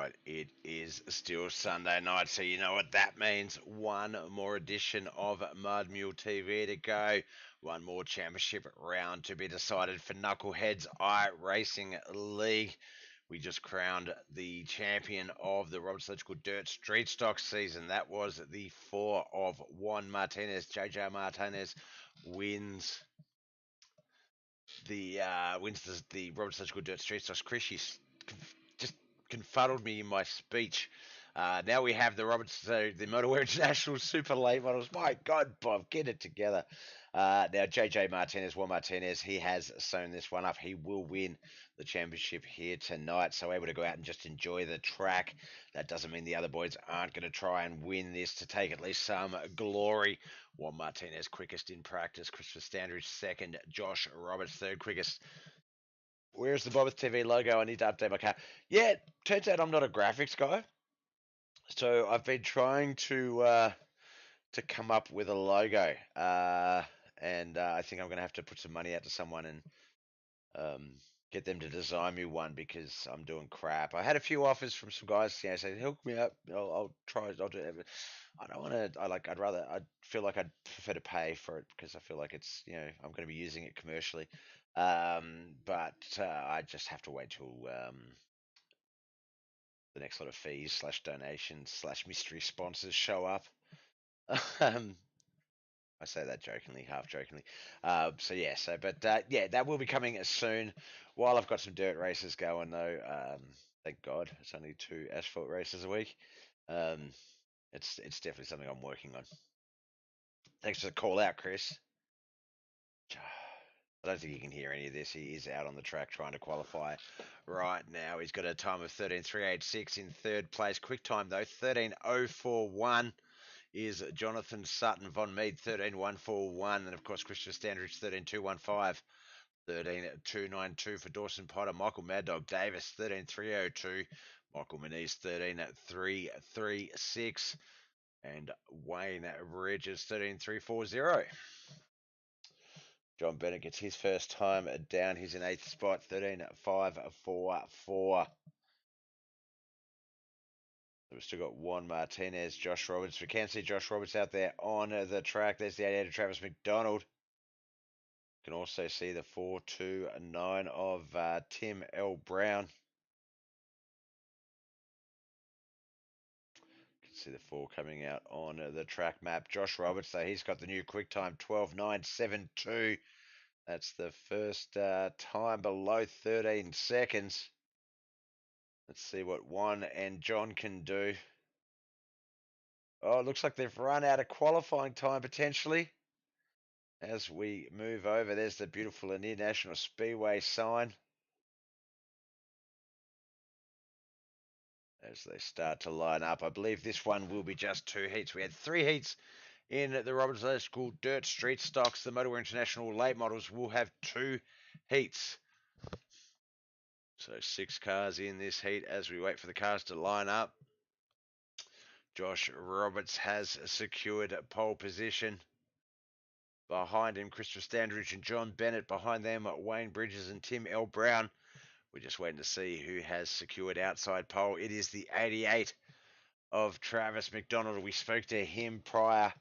right, it is still Sunday night, so you know what that means. One more edition of Mud Mule TV to go. One more championship round to be decided for Knuckleheadz iRacing League. We just crowned the champion of the Roberts Electrical Dirt Street Stock season. That was the 4 of Juan Martinez. JJ Martinez wins the Roberts Electrical Dirt Street Stocks. Chris, just confuddled me in my speech. Now we have the the Motowear International Super Late Models. My God, Bob, get it together. Now, JJ Martinez, Juan Martinez, he has sewn this one up. He will win the championship here tonight, so able to go out and just enjoy the track. That doesn't mean the other boys aren't going to try and win this to take at least some glory. Juan Martinez, quickest in practice. Christopher Standridge, second. Josh Roberts, third quickest. Where's the Bobbers TV logo? I need to update my car. Yeah, turns out I'm not a graphics guy. So I've been trying to come up with a logo. And I think I'm going to have to put some money out to someone and get them to design me one because I'm doing crap. I had a few offers from some guys, saying, hook me up. I'll try. I'll do it. I don't want to. I feel like I'd prefer to pay for it because I feel like it's, I'm going to be using it commercially. But I just have to wait till the next lot of fees / donations / mystery sponsors show up. I say that jokingly, half jokingly. That will be coming soon. While I've got some dirt races going though, thank God it's only 2 asphalt races a week. It's definitely something I'm working on. Thanks for the call out, Chris. I don't think you can hear any of this. He is out on the track trying to qualify right now. He's got a time of 13.386 in third place. Quick time, though, 13.041 is Jonathan Sutton. Von Mead, 13.141. And, of course, Christian Standridge, 13.215. 13.292 for Dawson Potter. Michael Mad Dog Davis, 13.302. Michael Moniz, 13.336. And Wayne Bridges, 13.340. John Bennett gets his first time down. He's in 8th spot, 13.544. We've still got Juan Martinez, Josh Roberts. We can see Josh Roberts out there on the track. There's the 88 of Travis McDonald. You can also see the 429 of Tim L. Brown. You can see the 4 coming out on the track map. Josh Roberts, though, he's got the new quick time, 12.972. That's the first time below 13 seconds. Let's see what Juan and John can do. Oh, it looks like they've run out of qualifying time potentially. As we move over, there's the beautiful Lanier National Speedway sign. As they start to line up, I believe this one will be just 2 heats. We had 3 heats in the Roberts Electrical Dirt Street Stocks. The Motowear International Late Models will have 2 heats. So 6 cars in this heat as we wait for the cars to line up. Josh Roberts has secured pole position. Behind him, Christopher Standridge and John Bennett. Behind them, Wayne Bridges and Tim L. Brown. We're just waiting to see who has secured outside pole. It is the 88 of Travis McDonald. We spoke to him prior.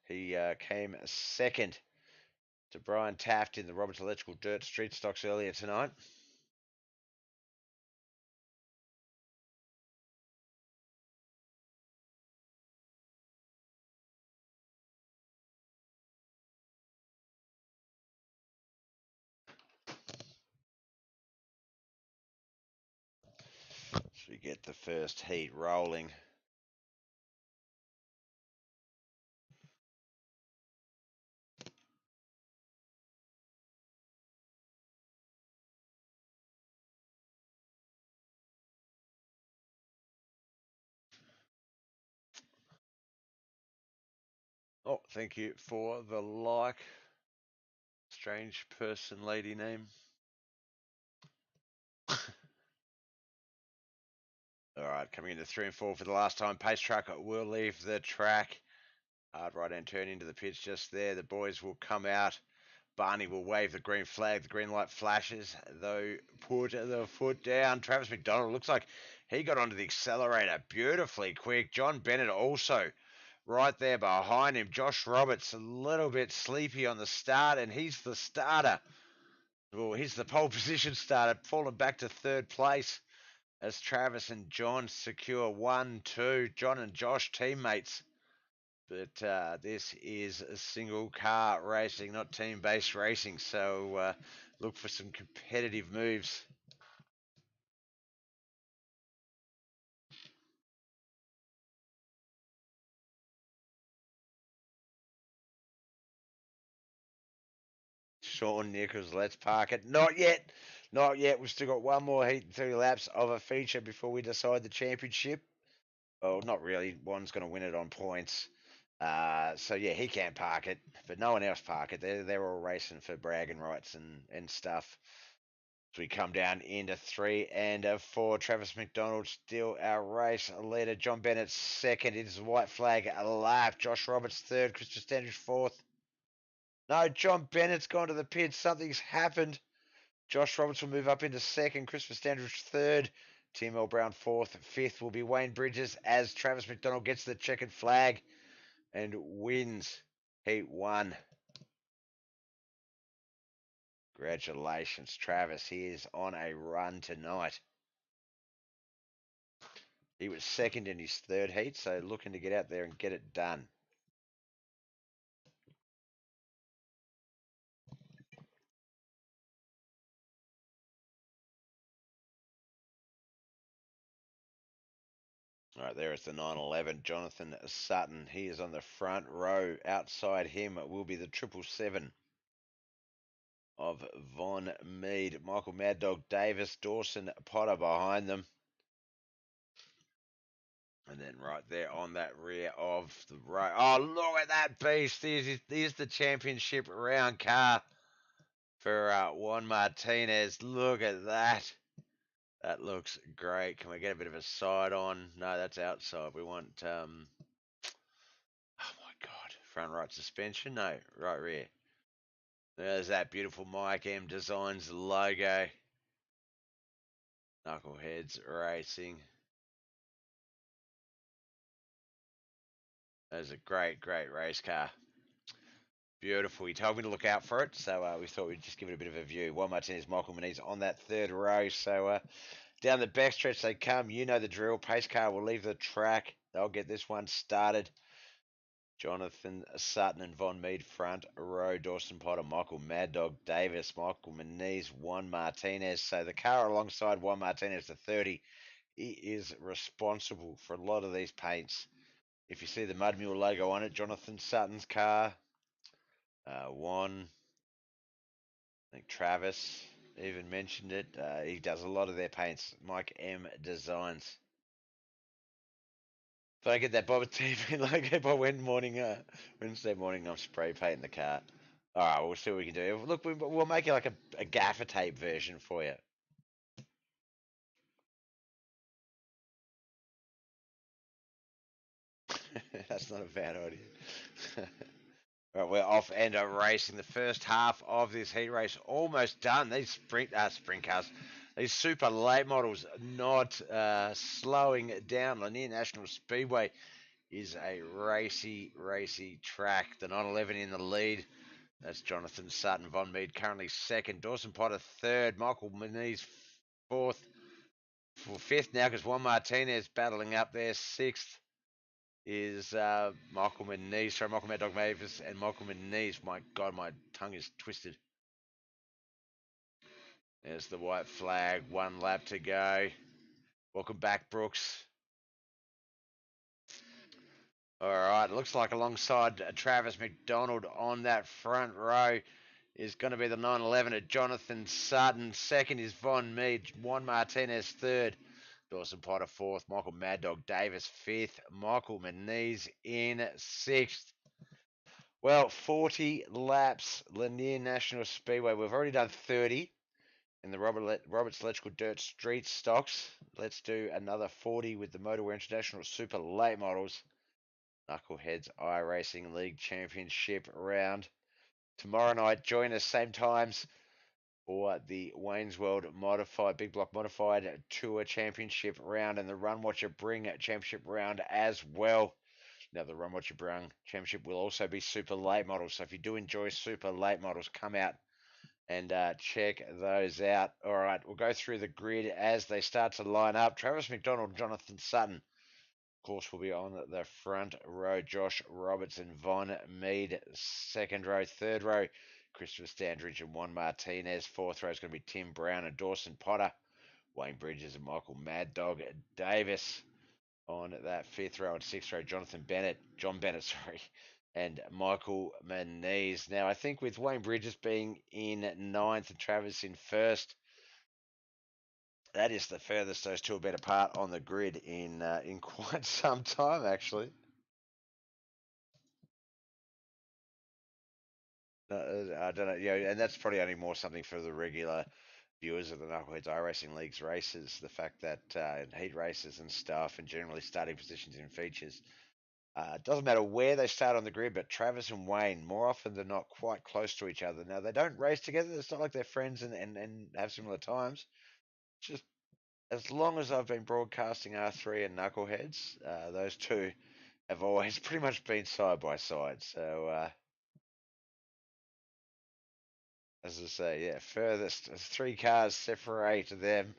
He came second to Brian Taft in the Roberts Electrical Dirt Street Stocks earlier tonight. So we get the first heat rolling. Oh, thank you for the like. Strange person, lady name. All right, coming into 3 and 4 for the last time. Pace truck will leave the track. Hard right hand turn into the pits just there. The boys will come out Barney will wave the green flag. The green light flashes, though put the foot down. Travis McDonald looks like he got onto the accelerator beautifully quick. John Bennett also right there behind him. Josh Roberts a little bit sleepy on the start, and he's the starter. Well, he's the pole position starter, falling back to third place as Travis and John secure 1-2. John and Josh teammates. But this is a single car racing, not team-based racing. So look for some competitive moves. Sean Nichols, let's park it. Not yet. Not yet. We've still got one more heat and 3 laps of a feature before we decide the championship. Well, not really. One's going to win it on points. So yeah, he can't park it, but no one else park it. They're all racing for bragging rights and stuff. So we come down into 3 and 4. Travis McDonald still our race leader. John Bennett second. It is a white flag a lap. Josh Roberts third. Christopher Standridge fourth. No, John Bennett's gone to the pit. Something's happened. Josh Roberts will move up into second. Christopher Standridge third. Tim L. Brown fourth. Fifth will be Wayne Bridges as Travis McDonald gets the checkered flag and wins Heat 1. Congratulations, Travis. He is on a run tonight. He was second in his third heat, so looking to get out there and get it done. All right, there is the 911. Jonathan Sutton. He is on the front row. Outside him will be the 777 of Von Mead. Michael Mad Dog Davis. Dawson Potter behind them. And then right there on that rear of the row. Oh, look at that beast. Here's the championship round car for Juan Martinez. Look at that. That looks great. Can we get a bit of a side on? No, that's outside. We want, oh my God, front right suspension? No, right rear. There's that beautiful Mike M Designs logo. Knuckleheadz iRacing. That's a great, great race car. Beautiful. He told me to look out for it, so we thought we'd just give it a bit of a view. Juan Martinez, Michael Muniz on that third row. So down the backstretch they come. You know the drill. Pace car will leave the track. They'll get this one started. Jonathan Sutton and Von Mead front row. Dawson Potter, Michael Mad Dog Davis, Michael Muniz, Juan Martinez. So the car alongside Juan Martinez, the 30, he is responsible for a lot of these paints. If you see the Mud Mule logo on it, Jonathan Sutton's car. Juan, I think Travis even mentioned it. He does a lot of their paints. Mike M Designs. If I get that Bob TV logo by Wednesday morning, I'm spray painting the car. All right, we'll see what we can do. Look, we'll make it like a gaffer tape version for you. That's not a bad idea. Right, we're off and racing. The first half of this heat race almost done. These sprint cars, these super late models, not slowing down. Lanier National Speedway is a racy track. The 911 in the lead. That's Jonathan Sutton. Von Mead currently second. Dawson Potter third. Michael Muniz fourth. Fifth now because Juan Martinez battling up there. Sixth is Michael Muniz. Sorry, Michael Mad Dog Mavis and Michael Muniz. My God, my tongue is twisted. There's the white flag. 1 lap to go. Welcome back, Brooks. All right, looks like alongside Travis McDonald on that front row is going to be the 911 at Jonathan Sutton. Second is Von Mead. Juan Martinez third. Dawson Potter fourth. Michael Mad Dog Davis fifth. Michael Muniz in sixth. Well, 40 laps, Lanier National Speedway. We've already done 30 in the Roberts Electrical Dirt Street stocks. Let's do another 40 with the Motowear International Super Late Models. Knuckleheadz iRacing League Championship round. tomorrow night. Join us same times for the Wayne's World Modified Big Block Modified Tour Championship round and the Run Watcher Bring Championship round as well. Now the Run Watcher Bring Championship will also be super late models. So if you do enjoy super late models, come out and check those out. All right, we'll go through the grid as they start to line up. Travis McDonald, Jonathan Sutton, of course, will be on the front row. Josh Robertson, Von Mead, second row. Third row, Christopher Standridge and Juan Martinez. Fourth row is going to be Tim Brown and Dawson Potter. Wayne Bridges and Michael Mad Dog Davis on that fifth row. And sixth row, John Bennett, sorry, and Michael Manise. Now, I think with Wayne Bridges being in ninth and Travis in first, that is the furthest those two have been apart on the grid in quite some time, actually. I don't know, and that's probably only more something for the regular viewers of the Knuckleheadz iRacing League's races. The fact that heat races and stuff, and generally starting positions in features, it doesn't matter where they start on the grid, but Travis and Wayne, more often than not, quite close to each other. Now, they don't race together. It's not like they're friends and have similar times. Just as long as I've been broadcasting R3 and Knuckleheads, those two have always pretty much been side by side. So, as I say, yeah, furthest, 3 cars separate them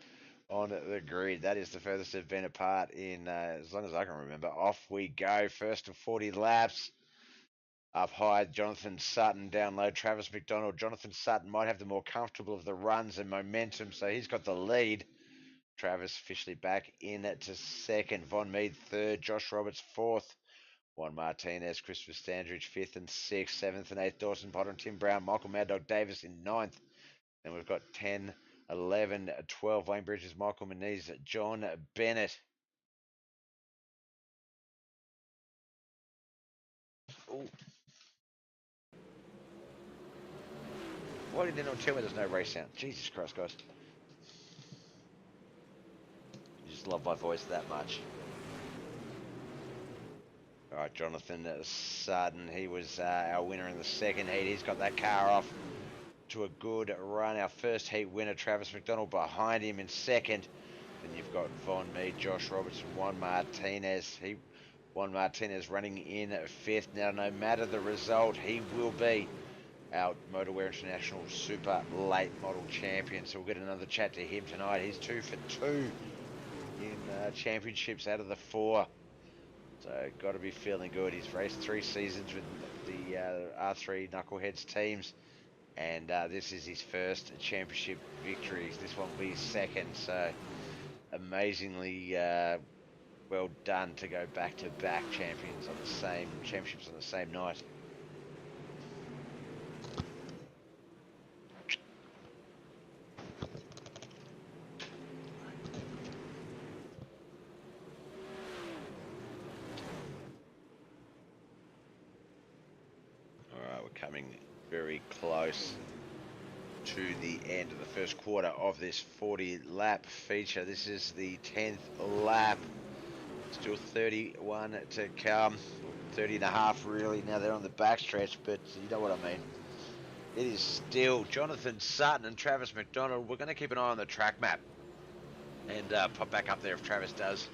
on the grid. That is the furthest they've been apart in as long as I can remember. Off we go. First of 40 laps. Up high, Jonathan Sutton. Down low, Travis McDonald. Jonathan Sutton might have the more comfortable of the runs and momentum, so he's got the lead. Travis officially back in to second. Von Mead third. Josh Roberts fourth. Juan Martinez, Christopher Standridge fifth and sixth. Seventh and eighth, Dawson Potter and Tim Brown. Michael Mad Dog Davis in ninth. Then we've got 10, 11, 12, Wayne Bridges, Michael Manise, John Bennett. Ooh. Why did they not tell me there's no race sound? Jesus Christ, guys. You just love my voice that much. All right, Jonathan Sutton, he was our winner in the second heat. He's got that car off to a good run. Our first heat winner, Travis McDonald, behind him in second. Then you've got Von Mead, Josh Robertson, Juan Martinez. Juan Martinez running in fifth. Now, no matter the result, he will be our Motowear International Super Late Model Champion. So we'll get another chat to him tonight. He's 2 for 2 in championships out of the 4. So got to be feeling good. He's raced 3 seasons with the R3 Knuckleheads teams. And this is his first championship victory. This one will be his second. So amazingly well done to go back-to-back championships on the same night. All right, we're coming very close to the end of the first quarter of this 40-lap feature. This is the 10th lap. Still 31 to come. 30 and a half, really. Now they're on the backstretch, but you know what I mean. It is still Jonathan Sutton and Travis McDonald. We're going to keep an eye on the track map and pop back up there if Travis does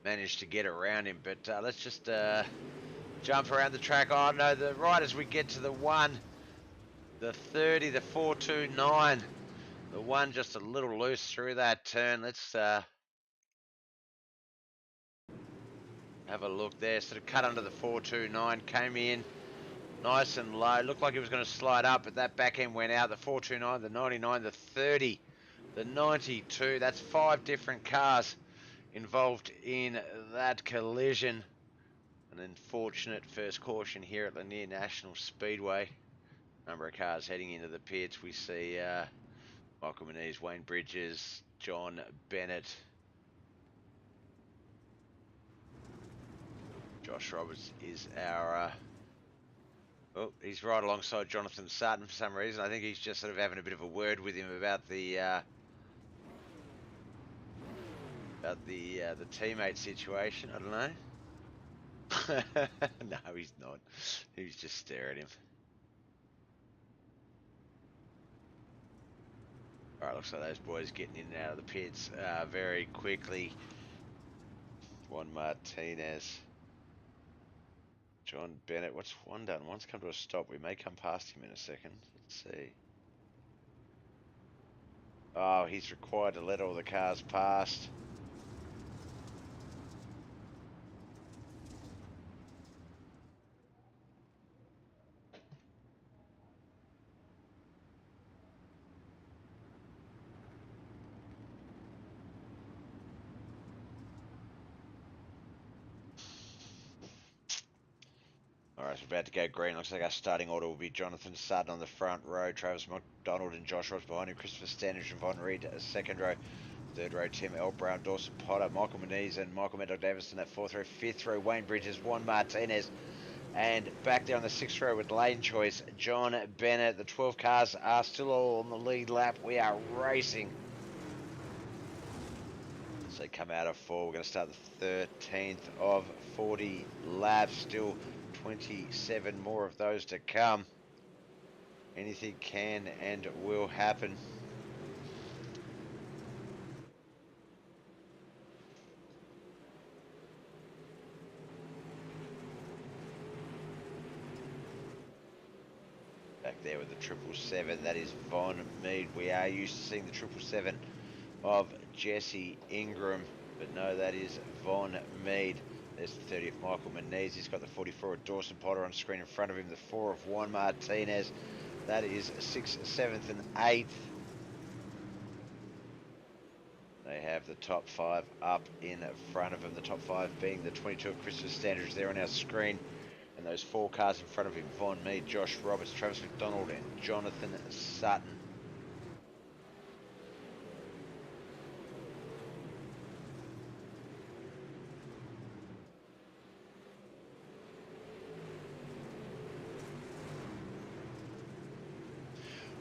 manage to get around him. But let's just jump around the track. Oh, no, right as we get to the 1, the 30, the 429. The 1 just a little loose through that turn. Let's have a look there. Sort of cut under the 429, came in nice and low. Looked like it was going to slide up, but that back end went out. The 429, the 99, the 30, the 92. That's 5 different cars involved in that collision. An unfortunate first caution here at Lanier National Speedway. Number of cars heading into the pits. We see Michael Manise, Wayne Bridges, John Bennett, Josh Roberts is our oh, he's right alongside Jonathan Sutton for some reason. I think he's just sort of having a bit of a word with him about the teammate situation. I don't know. No, he's not. He's just staring at him. Alright, looks like those boys getting in and out of the pits very quickly. Juan Martinez. John Bennett. What's one done? One's come to a stop. We may come past him in a second. Let's see. Oh, he's required to let all the cars past. Alright, so we're about to go green. Looks like our starting order will be Jonathan Sutton on the front row, Travis McDonald and Josh Ross behind him, Christopher Standish and Von Reed second row, third row Tim L. Brown, Dawson Potter, Michael Moniz and Michael Mad Dog Davison at fourth row, fifth row Wayne Bridges, Juan Martinez, and back there on the sixth row with lane choice, John Bennett. The 12 cars are still all on the lead lap. We are racing. So come out of four. We're going to start the 13th of 40 laps. Still 27 more of those to come. Anything can and will happen. Back there with the 777, that is Von Mead. We are used to seeing the 777 of Jesse Ingram, but no, that is Von Mead. There's the 30 of Michael Moniz. He's got the 44 of Dawson Potter on screen in front of him. The 4 of Juan Martinez. That is 6th, 7th, and 8th. They have the top 5 up in front of them. The top 5 being the 22 of Christopher Standish there on our screen. And those 4 cars in front of him, Von Mead, Josh Roberts, Travis McDonald, and Jonathan Sutton.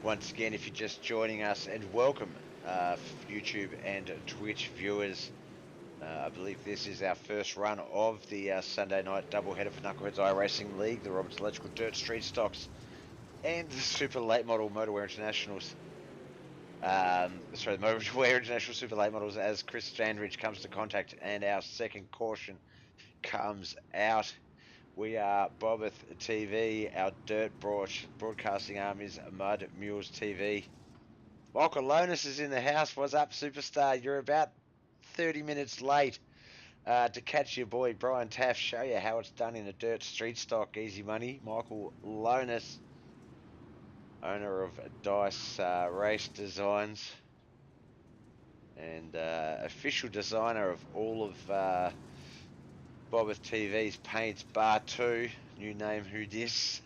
Once again, if you're just joining us, and welcome YouTube and Twitch viewers. I believe this is our first run of the Sunday night doubleheader for Knuckleheadz iRacing League, the Roberts Electrical Dirt Street Stocks, and the Super Late Model Motowear Internationals. Sorry, the Motowear International Super Late Models as Chris Standridge comes to contact, and our second caution comes out. We are Bobeth TV. Our dirt broadcasting arm is Mud Mules TV. Michael Lonis is in the house. What's up, superstar? You're about 30 minutes late to catch your boy Brian Taft show you how it's done in a dirt street stock. Easy money. Michael Lonis, owner of Dice Race Designs and official designer of all of Bobeth TV's paints, bar 2. New name, who dis?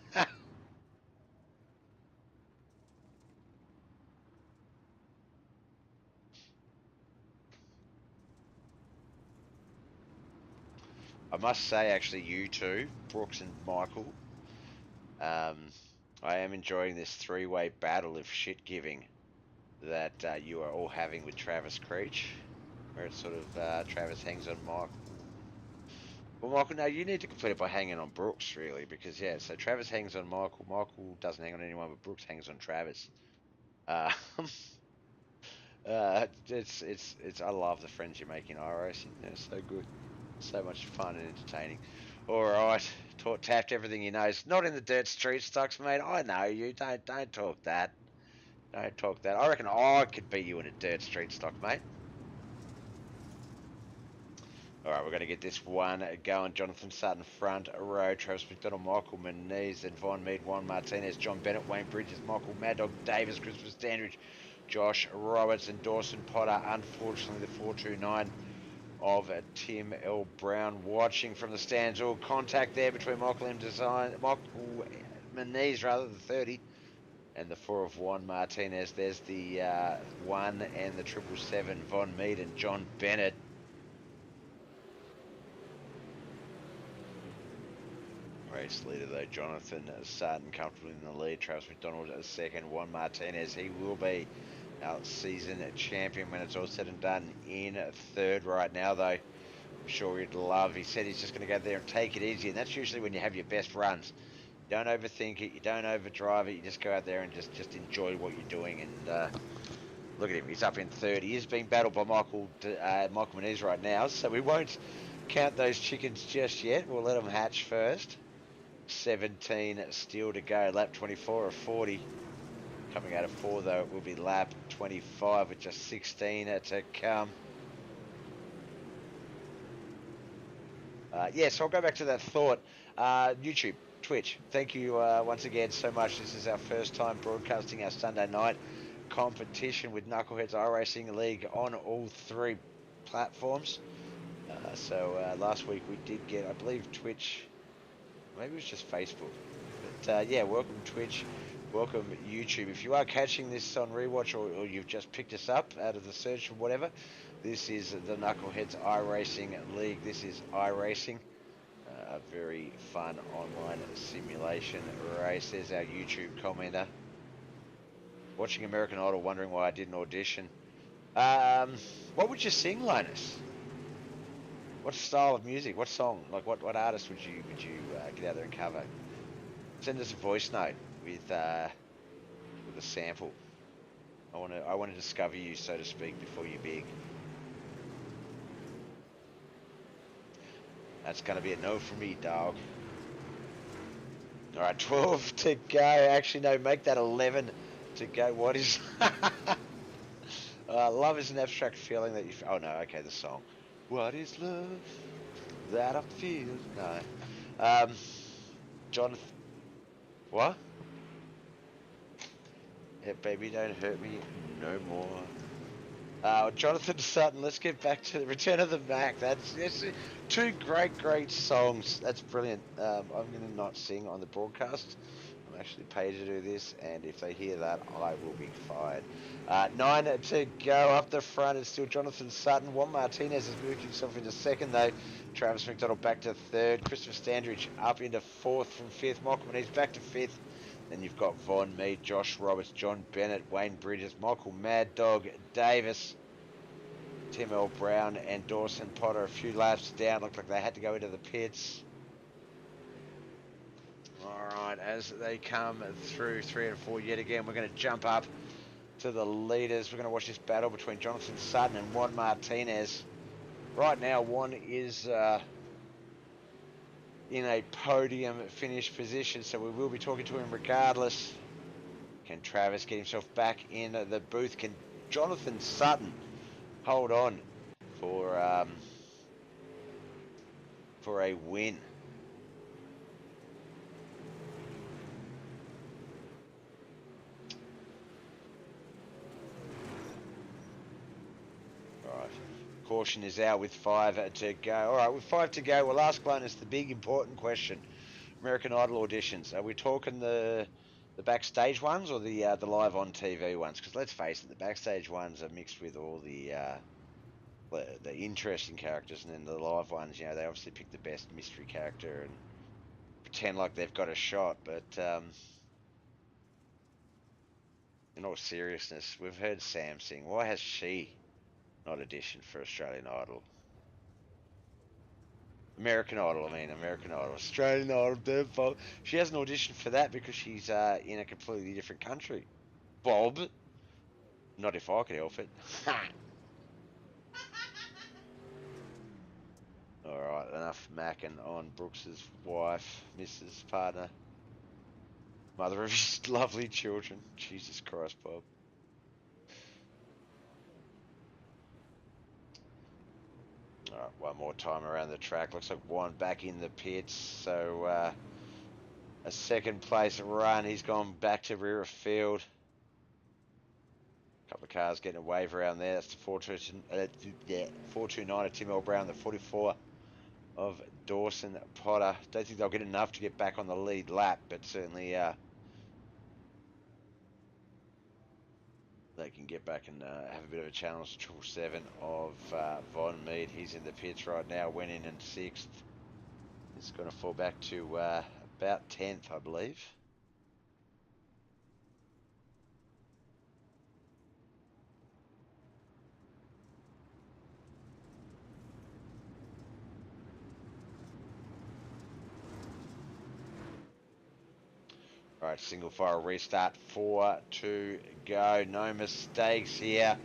I must say, actually, you two, Brooks and Michael, I am enjoying this 3-way battle of shit giving that you are all having with Travis Creech, where it's sort of Travis hangs on Michael. Well, Michael, no, you need to complete it by hanging on Brooks, really, because, yeah, so Travis hangs on Michael, Michael doesn't hang on anyone, but Brooks hangs on Travis. It's, I love the friends you're making iRacing. They're so good. So much fun and entertaining. Alright, tapped everything he knows. Not in the dirt street stocks, mate. I know you. Don't talk that. Don't talk that. I reckon I could beat you in a dirt street stock, mate. Alright, we're going to get this one going. Jonathan Sutton, front row. Travis McDonald, Michael Moniz, and Von Mead, Juan Martinez, John Bennett, Wayne Bridges, Michael Mad Dog Davis, Christopher Standridge, Josh Roberts, and Dawson Potter. Unfortunately, the 429 of Tim L. Brown watching from the stands. All contact there between Michael Moniz, rather, the 30, and the 4 of Juan Martinez. There's the 1 and the 777, Von Mead and John Bennett. Race leader though, Jonathan Sutton comfortably in the lead. Travis McDonald as second. Juan Martinez, he will be our season champion when it's all said and done, in third right now though. I'm sure he'd love. He said he's just going to go there and take it easy, and that's usually when you have your best runs. You don't overthink it, you don't overdrive it, you just go out there and just enjoy what you're doing. And Look at him. He's up in third. He is being battled by Michael Muniz right now, so we won't count those chickens just yet. We'll let them hatch first. 17 still to go. Lap 24 of 40. Coming out of 4, though, it will be lap 25 with just 16 to come. So I'll go back to that thought. YouTube, Twitch, thank you once again so much. This is our first time broadcasting our Sunday night competition with Knuckleheadz iRacing League on all 3 platforms. Last week we did get, I believe, Twitch, maybe it was just Facebook. But welcome Twitch, welcome YouTube. If you are catching this on rewatch or you've just picked us up out of the search or whatever, this is the Knuckleheadz iRacing League. This is iRacing, a very fun online simulation race. There's our YouTube commenter. Watching American Idol, wondering why I didn't audition. What would you sing, Linus? What style of music? What song? Like what artist would you get out there and cover? Send us a voice note with a sample. I want to discover you, so to speak, before you're big. That's gonna be a no for me, dog. All right, 12 to go. Actually, no, make that 11 to go. What is? Love is an abstract feeling that you. Oh no, okay, the song. What is love that I feel? No. Jonathan. What? Yeah, baby, don't hurt me no more. Jonathan Sutton, let's get back to the Return of the Mac. That's 2 great songs. That's brilliant. I'm going to not sing on the broadcast. I'm actually paid to do this, and if they hear that, I will be fired. 9 to go. Up the front, it's still Jonathan Sutton. Juan Martinez has moved himself into second, though. Travis McDonald back to third. Christopher Standridge up into fourth from fifth. Malcolm Muniz back to fifth. Then you've got Von Mead, Josh Roberts, John Bennett, Wayne Bridges, Michael Mad Dog Davis, Tim L. Brown, and Dawson Potter. A few laps down. Looked like they had to go into the pits. Alright, as they come through 3 and 4 yet again, we're going to jump up to the leaders. We're going to watch this battle between Jonathan Sutton and Juan Martinez. Right now, Juan is in a podium finish position, so we will be talking to him regardless. Can Travis get himself back in the booth? Can Jonathan Sutton hold on for a win? Alright, caution is out with 5 to go. Alright, with 5 to go, we'll ask Linus the big important question. American Idol auditions, are we talking the backstage ones or the live on TV ones? Because let's face it, the backstage ones are mixed with all the interesting characters, and then the live ones, you know, they obviously pick the best mystery character and pretend like they've got a shot. But in all seriousness, we've heard Sam sing. Why has she not auditioned for Australian Idol? American Idol, Australian Idol, their fault. She hasn't auditioned for that because she's in a completely different country. Bob. Not if I could help it. Alright, enough macking on Brooks's wife, Mrs. Partner, mother of his lovely children. Jesus Christ, Bob. Alright, one more time around the track. Looks like one back in the pits. So, a second place run. He's gone back to rear of field. A couple of cars getting a wave around there. That's the 429 of Tim L. Brown, the 44 of Dawson Potter. Don't think they'll get enough to get back on the lead lap, but certainly they can get back and have a bit of a challenge. 777 of Von Mead. He's in the pits right now, went in 6th. It's going to fall back to about 10th, I believe. Alright, single file restart, 4 to go. No mistakes here.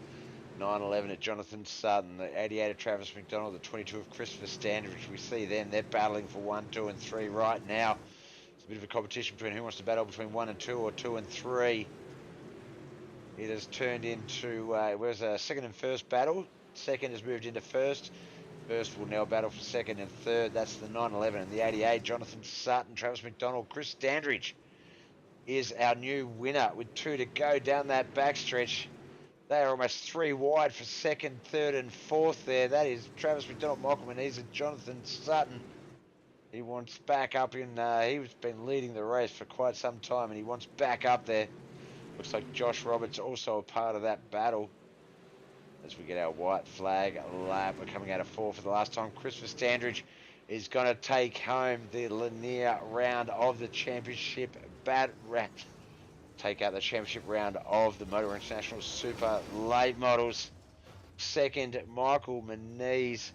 911 at Jonathan Sutton, the 88 of Travis McDonald, the 22 of Christopher Standridge. We see them. They're battling for 1, 2, and 3 right now. It's a bit of a competition between who wants to battle between 1 and 2 or 2 and 3. It has turned into it was a second and first battle. Second has moved into first. First will now battle for second and third. That's the 911 and the 88. Jonathan Sutton, Travis McDonald, Chris Dandridge is our new winner with 2 to go down that backstretch. They are almost 3 wide for second, third, and fourth there. That is Travis McDonald, Michael Moniz, and Jonathan Sutton. He wants back up in. He's been leading the race for quite some time, and he wants back up there. Looks like Josh Roberts also a part of that battle. As we get our white flag lap, we're coming out of 4 for the last time. Christopher Standridge is going to take home the Lanier round of the championship take out the championship round of the Motowear International Super Late Models. Second, Michael Moniz.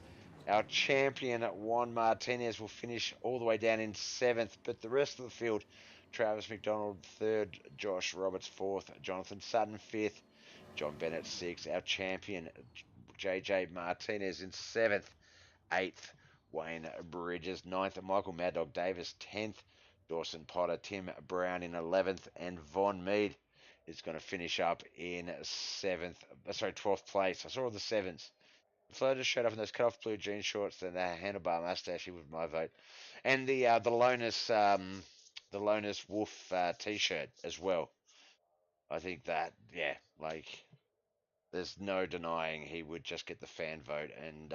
Our champion, Juan Martinez, will finish all the way down in 7th, but the rest of the field, Travis McDonald 3rd, Josh Roberts 4th, Jonathan Sutton 5th, John Bennett 6th, our champion, JJ Martinez in 7th, 8th, Wayne Bridges 9th, Michael Mad Dog Davis 10th, Dawson Potter, Tim Brown in 11th, and Von Mead is going to finish up in 12th place. I saw all the 7s. The floater showed up in those cut-off blue jean shorts and the handlebar mustache. He was my vote, and the Lonus Wolf t-shirt as well. I think that like there's no denying he would just get the fan vote and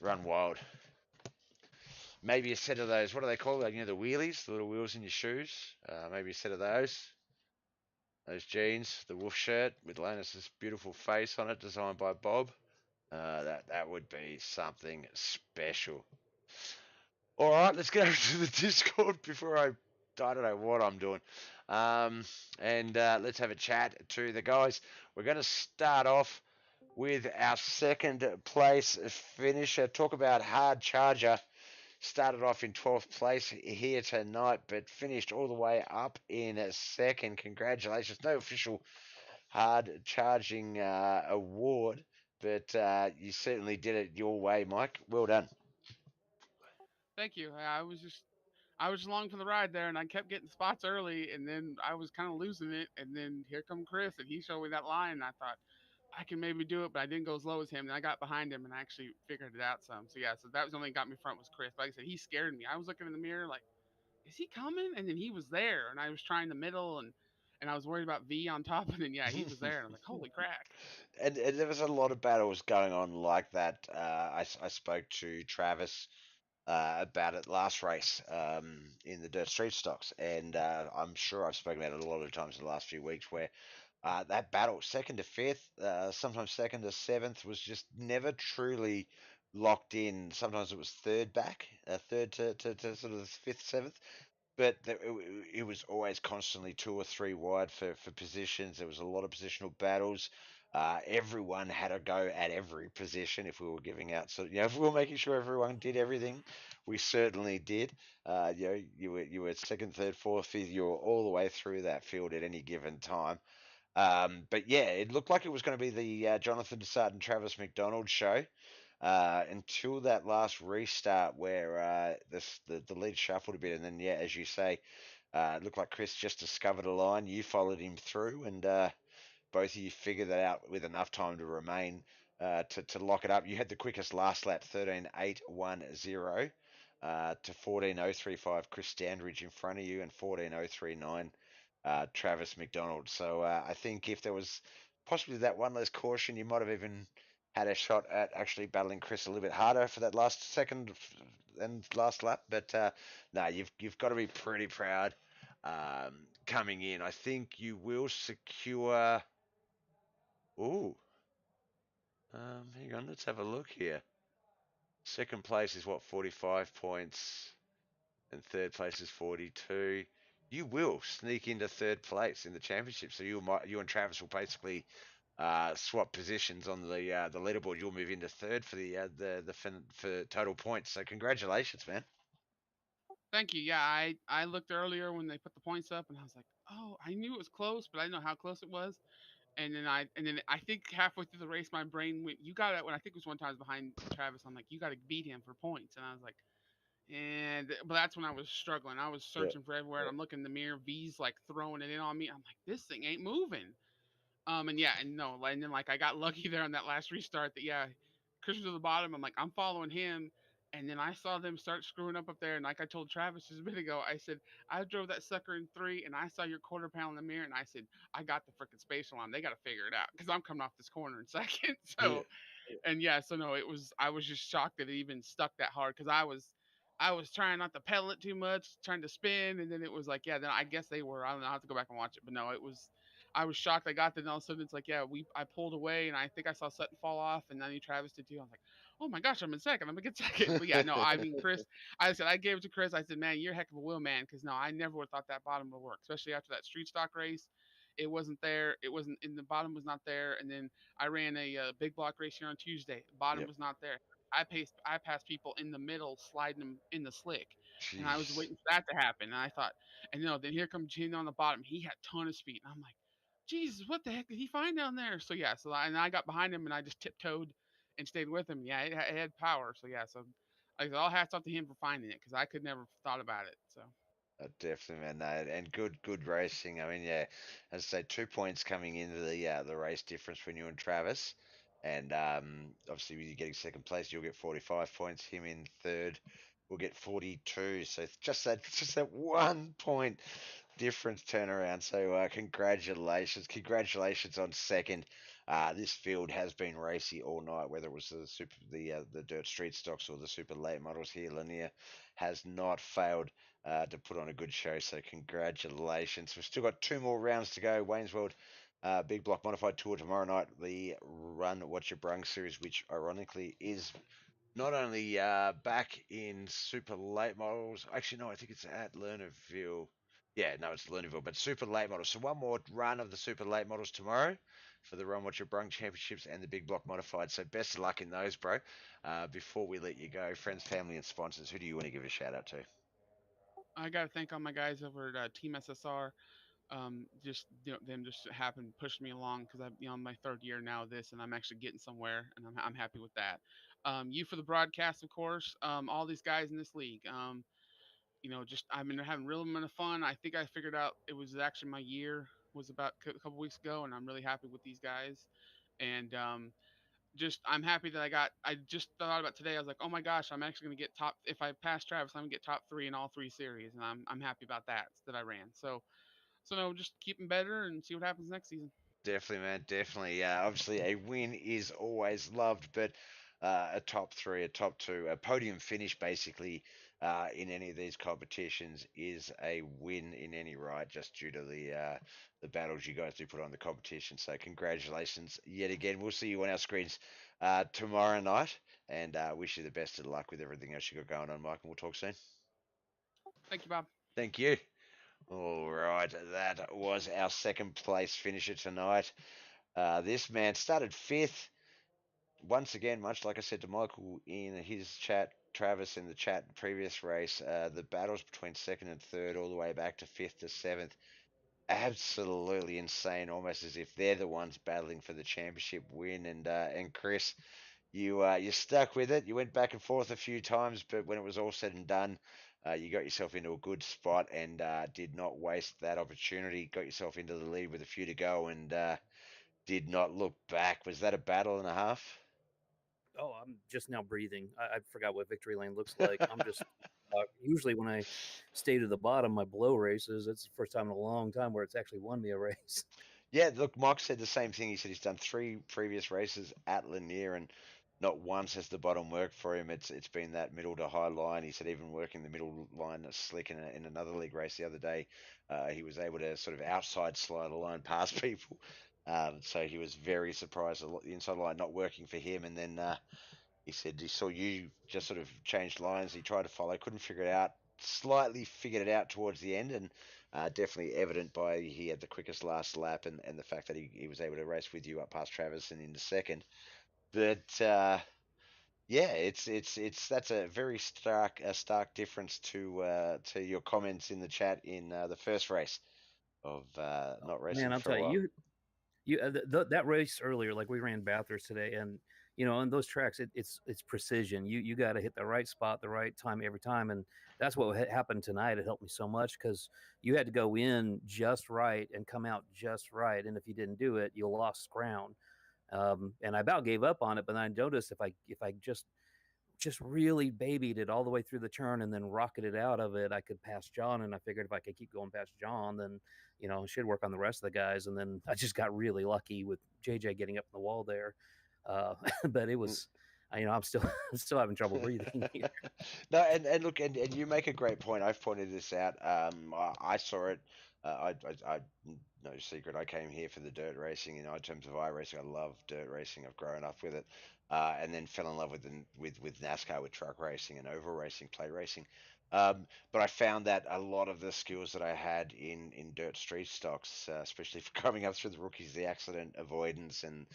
run wild. Maybe a set of those. What do they call it? The wheelies, the little wheels in your shoes. Maybe a set of those. Those jeans, the wolf shirt with Lannis's beautiful face on it, designed by Bob. That would be something special. All right, let's go to the Discord before I don't know what I'm doing. And let's have a chat to the guys. We're going to start off with our second place finisher. Talk about hard charger. Started off in 12th place here tonight, but finished all the way up in second. Congratulations. No official hard charging award, but you certainly did it your way, Mike. Well done. Thank you. I was along for the ride there, and I kept getting spots early, and then I was kind of losing it, and then here come Chris, and he showed me that line, and I thought I can maybe do it, but I didn't go as low as him, and I got behind him, and I actually figured it out some. So yeah, so that was the only thing got me front was Chris. But like I said, he scared me. I was looking in the mirror like, is he coming? And then he was there, and I was trying the middle, and I was worried about V on top, and then yeah, he was there, and I'm like, holy crack. And there was a lot of battles going on like that. I spoke to Travis about it last race in the Dirt Street Stocks, and I'm sure I've spoken about it a lot of times in the last few weeks where that battle, second to fifth, sometimes second to seventh, was just never truly locked in. Sometimes it was third back, third to sort of the fifth, seventh, but it was always constantly 2 or 3 wide for positions. There was a lot of positional battles. Everyone had a go at every position if we were giving out. So, if we were making sure everyone did everything, we certainly did. You were second, third, fourth, fifth. You were all the way through that field at any given time. But yeah, it looked like it was going to be the Jonathan Sutton Travis McDonald show until that last restart where the lead shuffled a bit, and then yeah, as you say, it looked like Chris just discovered a line. You followed him through, and both of you figured that out with enough time to remain to lock it up. You had the quickest last lap, 13.810 to 14.035. Chris Standridge in front of you, and 14.039 Travis McDonald. So I think if there was possibly that one less caution, you might have even had a shot at actually battling Chris a little bit harder for that last second and last lap. But no, you've got to be pretty proud coming in. I think you will secure. Ooh, hang on, let's have a look here. Second place is what, 45 points, and third place is 42. You will sneak into third place in the championship. So you and Travis will basically swap positions on the leaderboard. You'll move into third for for total points. So congratulations, man. Thank you. Yeah, I looked earlier when they put the points up, and I was like, Oh, I knew it was close, but I didn't know how close it was. And then I think halfway through the race, my brain went, "You got it." When I think it was one time I was behind Travis, I'm like, "You got to beat him for points," and I was like, and but that's when I was struggling. I was Yeah. searching for everywhere, and I'm looking in the mirror. V's like throwing it in on me. I'm like, "This thing ain't moving." And yeah, and no, and then like I got lucky there on that last restart. That yeah, Chris was at the bottom. I'm like, I'm following him. And then I saw them start screwing up there, and like I told Travis just a bit ago, I said I drove that sucker in three, and I saw your quarter panel in the mirror, and I said I got the freaking spatial on. They got to figure it out because I'm coming off this corner in second. Yeah. So and yeah, so no, it was I was just shocked that it even stuck that hard because I was trying not to pedal it too much, trying to spin, and then it was like, yeah, then I guess they were. I don't know. I have to go back and watch it, but no, it was. I was shocked. I got there, and all of a sudden it's like, yeah, I pulled away, and I think I saw Sutton fall off, and then Travis did too. I was like, oh my gosh, I'm in second. I'm gonna get second. But yeah, no, I mean, Chris, I said I gave it to Chris. I said, man, you're a heck of a wheel man, because no, I never would have thought that bottom would work, especially after that street stock race. It wasn't there. It wasn't in the bottom was not there, and then I ran a big block race here on Tuesday. Bottom Yep. was not there. I passed people in the middle, sliding them in the slick, and I was Jeez. waiting for that to happen. And I thought, and then here comes Gene on the bottom. He had a ton of speed, and I'm like, Jesus, what the heck did he find down there? So yeah, and I got behind him and I just tiptoed and stayed with him. Yeah, it had power. So yeah, so like all hats off to him for finding it because I could never thought about it. So Definitely, man. No, and good racing. I mean, yeah, as I say, 2 points coming into the race difference between you and Travis, and obviously with you getting second place, you'll get 45 points. Him in third will get 42. So just that 1 point difference turnaround. So congratulations on second. This field has been racy all night, whether it was the dirt street stocks or the super late models here. Lanier has not failed to put on a good show. So congratulations. We've still got two more rounds to go. Wayne's World Big Block Modified Tour tomorrow night. The Run What You Brung series, which ironically is not only back in super late models. Actually, no, I think it's at Lernerville. Yeah, no, it's Lernerville, but super late models. So one more run of the super late models tomorrow for the Run What You Brung Championships and the Big Block Modified. So best of luck in those, bro. Before we let you go, friends, family, and sponsors, who do you want to give a shout out to? I got to thank all my guys over at Team SSR. Just them just happened to push me along because I'm my third year now of this, and I'm actually getting somewhere, and I'm happy with that. You for the broadcast, of course. All these guys in this league. Just I've been having real amount of fun. I think I figured out it was actually my year was about a couple weeks ago, and I'm really happy with these guys. And just I'm happy that I just thought about today. I was like, oh my gosh, I'm actually gonna get top. If I pass Travis, I'm gonna get top three in all three series, and I'm happy about that I ran. So no, just keeping better and see what happens next season. Definitely, man. Definitely. Obviously, a win is always loved, but a top three, a top two, a podium finish, basically, in any of these competitions is a win in any ride, just due to the battles you guys do put on the competition. So, congratulations yet again. We'll see you on our screens tomorrow night, and wish you the best of luck with everything else you got going on, Mike. And we'll talk soon. Thank you, Bob. Thank you. All right, that was our second place finisher tonight. This man started fifth. Once again, much like I said to Michael in his chat, Travis in the chat previous race, the battles between second and third, all the way back to fifth to seventh, absolutely insane. Almost as if they're the ones battling for the championship win. And Chris, you stuck with it. You went back and forth a few times, but when it was all said and done, you got yourself into a good spot and did not waste that opportunity. Got yourself into the lead with a few to go and did not look back. Was that a battle and a half? Oh, I'm just now breathing. I forgot what victory lane looks like. I'm just usually when I stay to the bottom, my below races. It's the first time in a long time where it's actually won me a race. Yeah, look, Mike said the same thing. He said he's done three previous races at Lanier, and not once has the bottom worked for him. It's been that middle to high line. He said even working the middle line slick in another league race the other day, he was able to sort of outside slide a line past people. So he was very surprised the inside line not working for him. And then he said he saw you just sort of change lines. He tried to follow, couldn't figure it out. Slightly figured it out towards the end, and definitely evident by he had the quickest last lap and the fact that he was able to race with you up past Travis and into second. But yeah, it's that's a very stark difference to your comments in the chat in the first race. not racing Man, I'll for a tell while. that race earlier, like we ran Bathurst today, and on those tracks, it's precision. You got to hit the right spot, the right time every time, and that's what happened tonight. It helped me so much because you had to go in just right and come out just right, and if you didn't do it, you lost ground. And I about gave up on it, but I noticed if I just really babied it all the way through the turn and then rocketed out of it, I could pass John. And I figured if I could keep going past John, then, I should work on the rest of the guys. And then I just got really lucky with JJ getting up in the wall there. But it was, I'm still, I'm still having trouble breathing here. No, and look, and you make a great point. I've pointed this out. I saw it. No secret. I came here for the dirt racing. In terms of iRacing, I love dirt racing. I've grown up with it, and then fell in love with NASCAR, with truck racing and oval racing, plate racing. But I found that a lot of the skills that I had in dirt street stocks, especially for coming up through the rookies, the accident avoidance and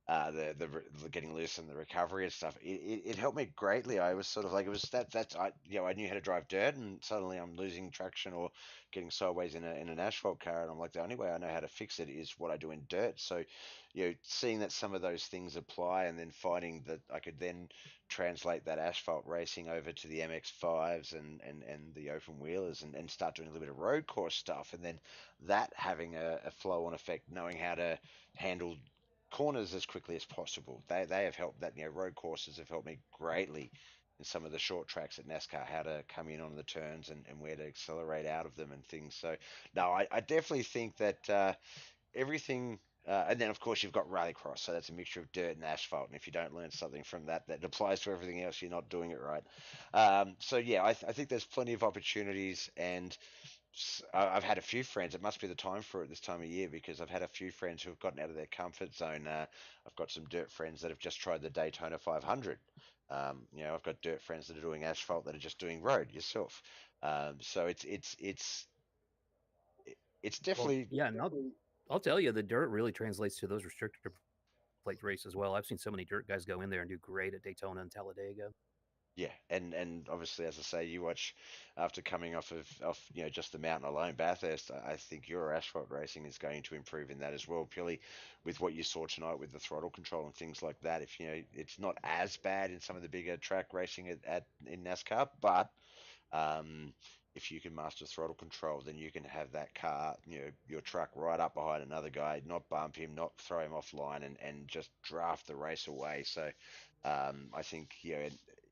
the getting loose and the recovery and stuff, it helped me greatly. I was sort of like, it was that's I knew how to drive dirt, and suddenly I'm losing traction or getting sideways in an asphalt car, and I'm like, the only way I know how to fix it is what I do in dirt. So seeing that some of those things apply, and then finding that I could then translate that asphalt racing over to the MX5s and the open wheelers, and start doing a little bit of road course stuff, and then that having a flow on effect, knowing how to handle corners as quickly as possible. They have helped that, road courses have helped me greatly in some of the short tracks at NASCAR, how to come in on the turns, and where to accelerate out of them and things. So no, I definitely think that everything. And then, of course, you've got rallycross, so that's a mixture of dirt and asphalt. And if you don't learn something from that, that applies to everything else, you're not doing it right. So yeah, I think there's plenty of opportunities, and I've had a few friends. It must be the time for it this time of year, because I've had a few friends who have gotten out of their comfort zone. I've got some dirt friends that have just tried the Daytona 500. I've got dirt friends that are doing asphalt, that are just doing road yourself. So it's Well, definitely. yeah, and I'll tell you, the dirt really translates to those restrictor plate races as well. I've seen so many dirt guys go in there and do great at Daytona and Talladega. Yeah, and obviously, as I say, you watch after coming off just the mountain alone, Bathurst. I think your asphalt racing is going to improve in that as well, purely with what you saw tonight with the throttle control and things like that. If it's not as bad in some of the bigger track racing in NASCAR, but um, if you can master throttle control, then you can have that car, your truck right up behind another guy, not bump him, not throw him offline, and just draft the race away. So I think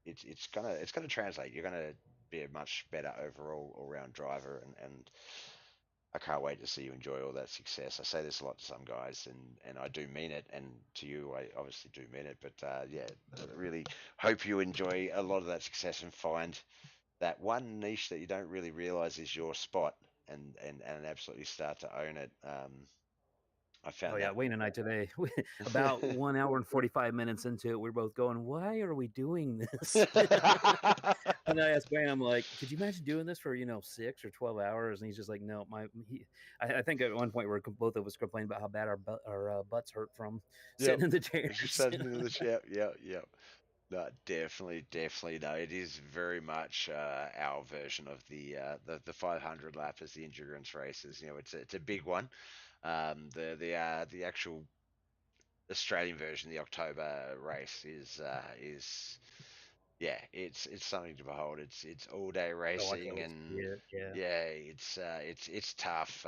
it's gonna translate. You're gonna be a much better overall all round driver, and I can't wait to see you enjoy all that success. I say this a lot to some guys, and I do mean it, and to you, I obviously do mean it. But yeah, I really hope you enjoy a lot of that success and find that one niche that you don't really realize is your spot, and absolutely start to own it. I Oh found yeah, that. Wayne and I today, about 1 hour and 45 minutes into it, we're both going, "Why are we doing this?" And I asked Wayne, I'm like, "Could you imagine doing this for 6 or 12 hours?" And he's just like, "No, I think at one point both of us complained about how bad our butts hurt from Yep. sitting in the chairs." Yep, yep, yep. No, definitely, definitely. No, it is very much our version of the 500 lap as the endurance races. It's a big one. The actual Australian version, the October race, is yeah, it's something to behold. It's all day Oh, I can't racing, wait to see and it. Yeah. yeah, it's tough.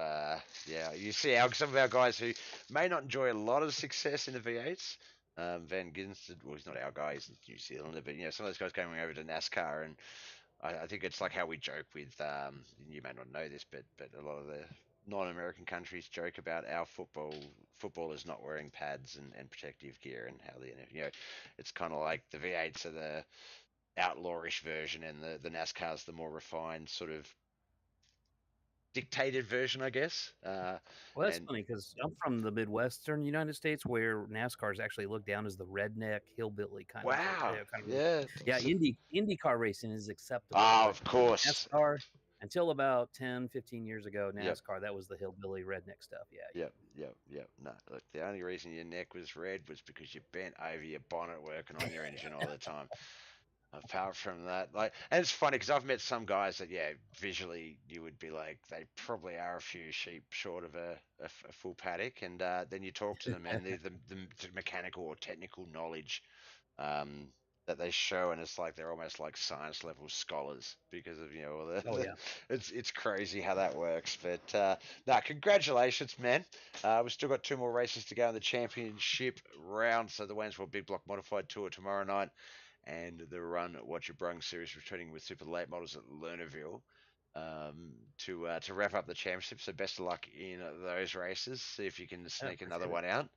Yeah, you see some of our guys who may not enjoy a lot of success in the V8s. Van Ginstad, well, he's not our guy, he's New Zealander, but some of those guys coming over to NASCAR, and I think it's like how we joke with. You may not know this, but a lot of the non-American countries joke about our footballers not wearing pads and protective gear, and how it's kind of like the V8s are the outlawish version, and the NASCAR's the more refined, sort of dictated version, I guess. Well, that's And funny because I'm from the Midwestern United States, where NASCAR is actually looked down as the redneck hillbilly wow, kind of. yeah, Yeah, IndyCar racing is acceptable, oh, but of course, NASCAR, until about 10, 15 years ago, yep, NASCAR, that was the hillbilly redneck stuff. Yeah, yeah. yep, yep, yep. No, look, the only reason your neck was red was because you bent over your bonnet working on your engine all the time. Apart from that, like, and it's funny because I've met some guys that, yeah, visually you would be like, they probably are a few sheep short of a full paddock, and then you talk to them, and the mechanical or technical knowledge um, that they show, and it's like they're almost like science level scholars because of all Oh yeah. it's crazy how that works. But congratulations, man. We've still got two more races to go in the championship round. So the Wandsworth Big Block Modified Tour tomorrow night, and the Run What You Brung series returning with super late models at Lernerville. To wrap up the championship, so best of luck in those races. See if you can I sneak another appreciate it. one out,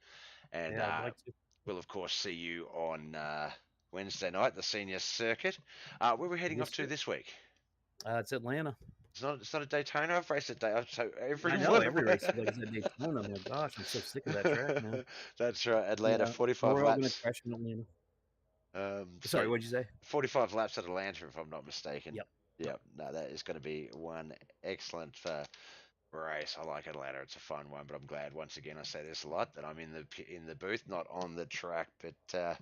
and Yeah, I'd like to. we'll of course see you on Wednesday night, the senior circuit. Where are we heading Yes, off to sir. this week? It's Atlanta. It's not a Daytona. I've raced at Daytona, so I know every race is like it's at Daytona. My gosh, I'm so sick of that track, man. That's right, Atlanta, Yeah, 45 we're all gonna laps. crash in Atlanta. Sorry, Sorry, what'd you say? 45 laps at Atlanta, if I'm not mistaken. Yep. Yep, no, that is going to be one excellent race. I like Atlanta; it's a fun one. But I'm glad, once again, I say this a lot, that I'm in the booth, not on the track. But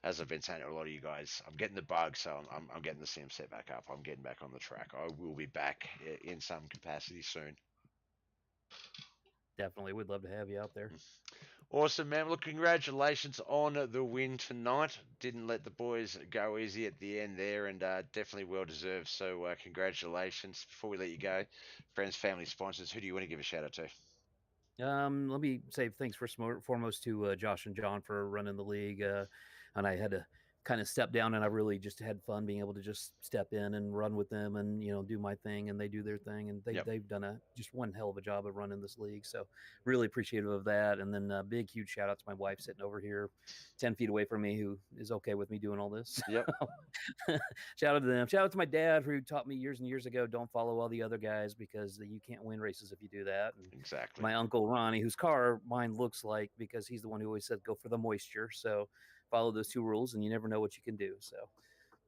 as I've been saying to a lot of you guys, I'm getting the bug, so I'm getting the sim set back up. I'm getting back on the track. I will be back in some capacity soon. Definitely, we'd love to have you out there. Awesome, man. Look, congratulations on the win tonight. Didn't let the boys go easy at the end there, and definitely well deserved. So, congratulations. Before we let you go, friends, family, sponsors, who do you want to give a shout out to? Let me say thanks foremost to Josh and John for running the league, and I had to kind of step down, and I really just had fun being able to just step in and run with them, and do my thing, and they do their thing, and Yep. they've done just one hell of a job of running this league. So really appreciative of that, and then big huge shout out to my wife sitting over here, 10 feet away from me, who is okay with me doing all this. Yep. Shout out to them. Shout out to my dad, who taught me years and years ago, don't follow all the other guys because you can't win races if you do that. And Exactly. my uncle Ronnie, whose car mine looks like, because he's the one who always said go for the moisture. So follow those two rules, and you never know what you can do. So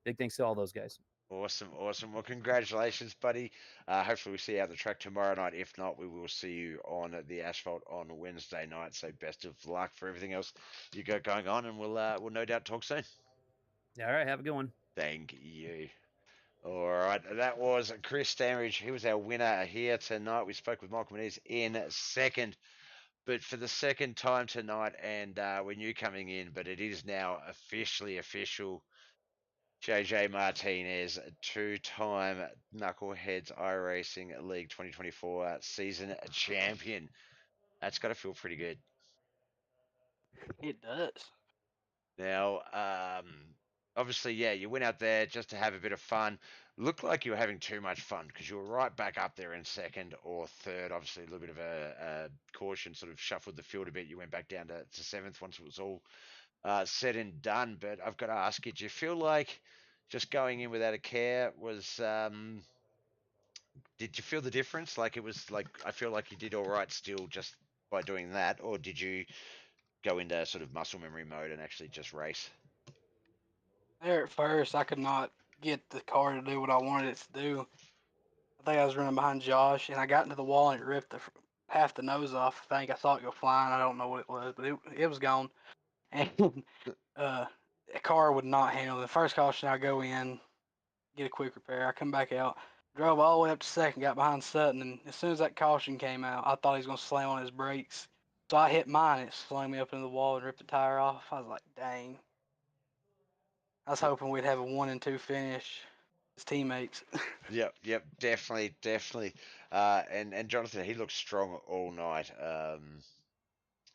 big thanks to all those guys. Awesome, awesome. Well, congratulations, buddy. Hopefully, we see you out the track tomorrow night. If not, we will see you on the asphalt on Wednesday night. So, best of luck for everything else you got going on, and we'll no doubt talk soon. All right, have a good one. Thank you. All right, that was Chris Stamridge. He was our winner here tonight. We spoke with Michael Moniz in second, but for the second time tonight, and we're new coming in, but it is now officially official. JJ Martinez, two-time Knuckleheadz iRacing League 2024 season champion. That's got to feel pretty good. It does. Now, obviously, yeah, you went out there just to have a bit of fun. Looked like you were having too much fun because you were right back up there in second or third. Obviously, a little bit of a caution sort of shuffled the field a bit. You went back down to seventh once it was all said and done. But I've got to ask you, do you feel like just going in without a care was? Did you feel the difference? Like it was like I feel like you did all right still just by doing that, or did you go into sort of muscle memory mode and actually just race? There at first, I could not get the car to do what I wanted it to do. I think I was running behind Josh, and I got into the wall and it ripped half the nose off. I think I saw it go flying. I don't know what it was, but it was gone. And the car would not handle it. The first caution, I go in, get a quick repair. I come back out, drove all the way up to second, got behind Sutton, and as soon as that caution came out, I thought he was going to slam on his brakes. So I hit mine, it slammed me up into the wall and ripped the tire off. I was like, dang. I was hoping we'd have a 1 and 2 finish as teammates. Yep, definitely, definitely. And Jonathan, he looked strong all night.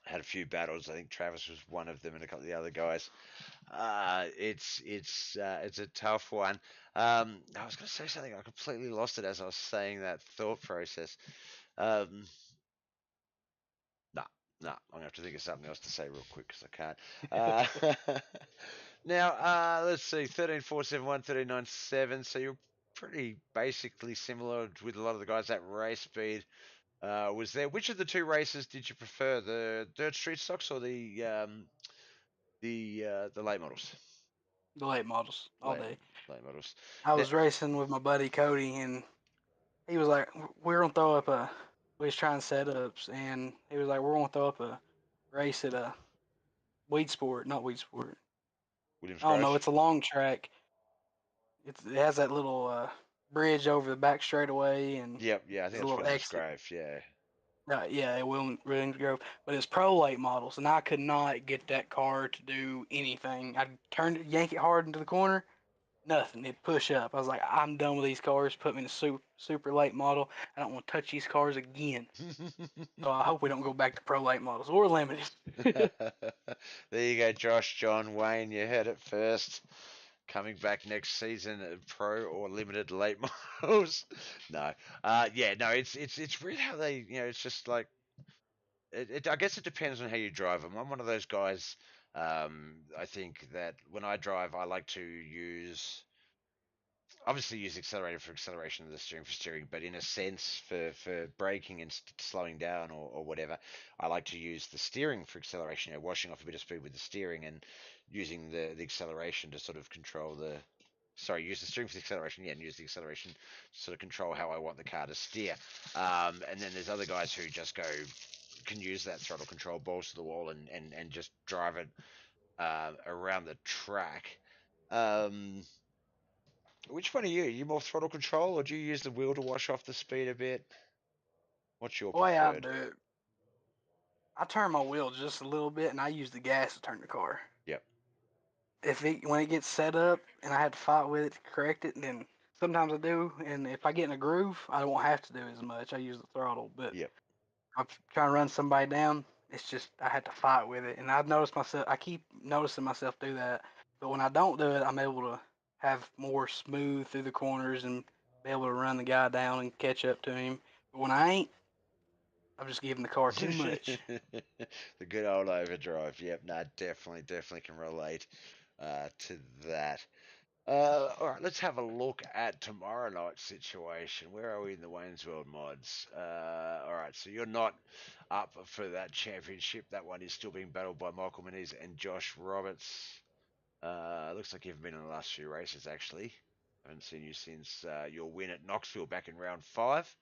Had a few battles. I think Travis was one of them, and a couple of the other guys. It's a tough one. I was going to say something. I completely lost it as I was saying that thought process. Nah, I'm gonna have to think of something else to say real quick because I can't. Now, let's see, 13.471, 13.97. So you're pretty basically similar with a lot of the guys at race speed. Was there? Which of the two races did you prefer, the dirt street stocks or the late models? The late models all Late, day. late models. I Now, was racing with my buddy Cody, and he was like, "We're gonna throw up a." We was trying setups, and he was like, "We're gonna throw up a race at a Weed Sport, not Weed Sport. Williams I don't know. Garage. It's a long track. It has that little bridge over the back straightaway, and Yep, yeah, I there's think a that's little Williams exit. Grove. Yeah. Yeah, it will Williams Grove, but it's pro late models, and I could not get that car to do anything. I turned it, yank it hard into the corner, nothing. It'd push up. I was like, I'm done with these cars. Put me in a super late model. I don't want to touch these cars again. So I hope we don't go back to pro late models or limited. There you go, Josh, John, Wayne. You heard it first. Coming back next season, pro or limited late models. No, yeah, no. It's weird how they, it's just like I guess it depends on how you drive them. I'm one of those guys. I think that when I drive, I like to obviously use accelerator for acceleration and the steering for steering, but in a sense for braking and slowing down or whatever, I like to use the steering for acceleration, washing off a bit of speed with the steering and using the acceleration to sort of control use the steering for the acceleration, and use the acceleration to sort of control how I want the car to steer. And then there's other guys who just can use that throttle control balls to the wall and just drive it around the track. Which one are you? Are you more throttle control, or do you use the wheel to wash off the speed a bit? What's your The way I preferred? do it, I turn my wheel just a little bit, and I use the gas to turn the car. Yep. When it gets set up and I had to fight with it to correct it, then sometimes I do. And if I get in a groove, I won't have to do as much. I use the throttle, but Yep. I'm trying to run somebody down. It's just I had to fight with it, and I've noticed myself. I keep noticing myself do that, but when I don't do it, I'm able to have more smooth through the corners and be able to run the guy down and catch up to him. But when I ain't, I'm just giving the car too much. The good old overdrive. Yep. No, definitely can relate to that. All right, let's have a look at tomorrow night's situation. Where are we in the Wayne's World mods? All right, so you're not up for that championship. That one is still being battled by Michael Moniz and Josh Roberts. Looks like you've been in the last few races, actually. Haven't seen you since your win at Knoxville back in round 5.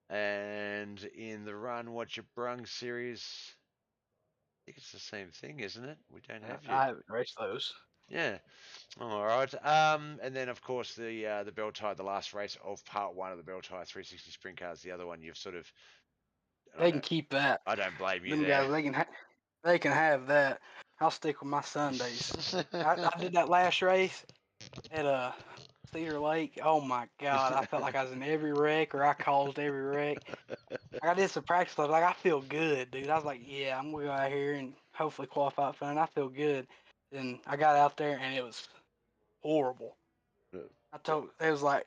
And in the Run What You Brung series, I think it's the same thing, isn't it? We don't have you. I haven't raced those. Yeah. All right. And then of course the Bell Tie, the last race of part 1 of the Bell Tie 360 Sprint Cars. The other one you've sort of, They can keep that. I don't blame you Them there. guys, they can have that. I'll stick with my Sundays. I did that last race at Cedar Lake. Oh my God, I felt like I was in every wreck or I caused every wreck. I did some practice. I was like, I feel good, dude. I was like, yeah, I'm gonna go out here and hopefully qualify fun. I feel good. And I got out there and it was horrible. It was like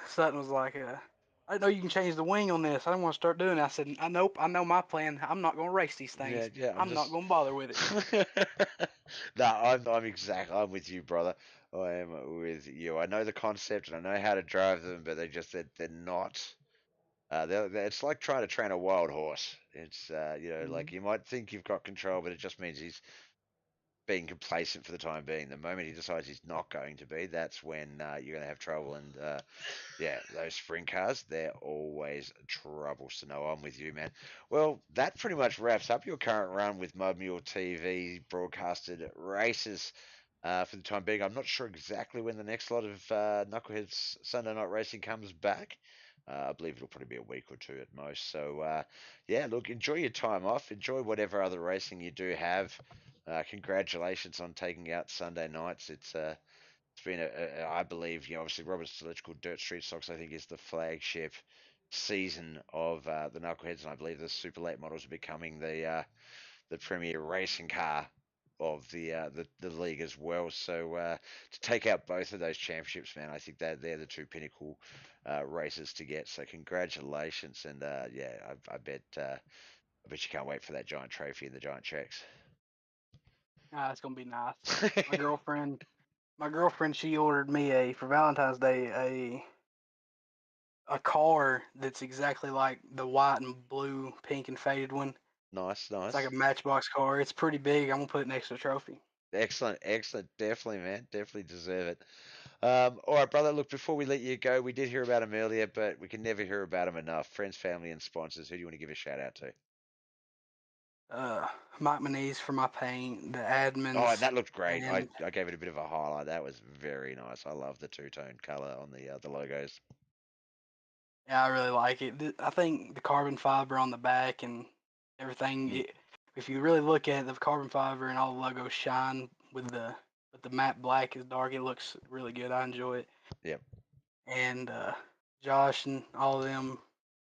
Sutton was like, I didn't know you can change the wing on this. I didn't want to start doing it. I said, nope, I know my plan. I'm not gonna race these things. Yeah, I'm not gonna bother with it. No, I'm with you, brother. I am with you. I know the concept and I know how to drive them, but they're not. It's like trying to train a wild horse. It's like you might think you've got control, but it just means he's being complacent for the time being. The moment he decides he's not going to be, that's when you're going to have trouble. And yeah, those sprint cars, they're always trouble. So no, I'm with you, man. Well, that pretty much wraps up your current run with Mud Mule TV broadcasted races. For the time being, I'm not sure exactly when the next lot of Knuckleheadz Sunday Night Racing comes back. I believe it'll probably be a week or two at most. So, yeah, look, enjoy your time off. Enjoy whatever other racing you do have. Congratulations on taking out Sunday nights. It's been I believe, obviously Robert's Electrical Dirt Street Stocks, I think, is the flagship season of the Knuckleheads, and I believe the super late models are becoming the premier racing car of the league as well. So to take out both of those championships, man, I think that they're the two pinnacle races to get. So congratulations, and yeah, I bet you can't wait for that giant trophy and the giant checks. It's gonna be nice. My girlfriend, she ordered me for Valentine's Day a car that's exactly like the white and blue, pink and faded one. Nice. It's like a Matchbox car. It's pretty big. I'm gonna put it next to the trophy. Excellent. Definitely, man. Definitely deserve it. All right, brother. Look, before we let you go, we did hear about him earlier, but we can never hear about him enough. Friends, family, and sponsors. Who do you want to give a shout out to? Mike Manise for my paint, the Oh, admins, that looked great. and I gave it a bit of a highlight. That was very nice. I love the two-tone color on the logos. yeah, I really like it. I think the carbon fiber on the back and everything. Mm. If you really look at it, the carbon fiber and all the logos shine with the matte black is dark. It looks really good. I enjoy it. Yep. And Josh and all of them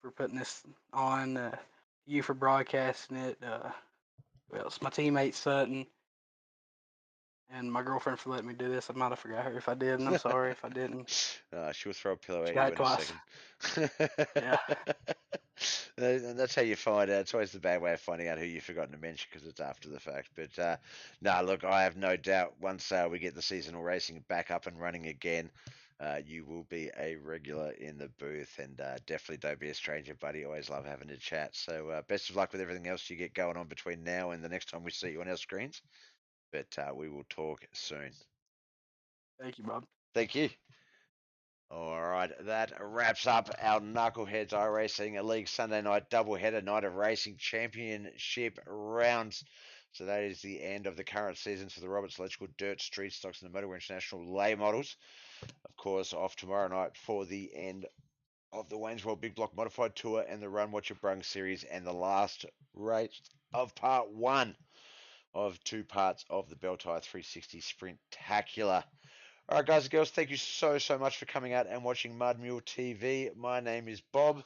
for putting this on. You for broadcasting it. Who else? My teammate Sutton and my girlfriend for letting me do this. I might have forgot her if I did, and I'm sorry if I didn't. She'll throw a pillow She at got you it in a twice. second. Yeah. And that's how you find out. It's always the bad way of finding out who you've forgotten to mention because it's after the fact. But no, look, I have no doubt once we get the seasonal racing back up and running again, you will be a regular in the booth, and definitely don't be a stranger, buddy. Always love having a chat. So best of luck with everything else you get going on between now and the next time we see you on our screens. But we will talk soon. Thank you, Bob. Thank you. All right, that wraps up our Knuckleheadz iRacing a League Sunday night doubleheader night of racing championship rounds. So that is the end of the current seasons for the Roberts Electrical Dirt Street Stocks and the Motowear International lay models. Of course, off tomorrow night for the end of the Wayne's World Big Block Modified Tour and the Run What You Brung series and the last race of part one of two parts of the Bell Tire 360 Sprintacular. All right, guys and girls, thank you so much for coming out and watching Mud Mule TV. My name is Bob.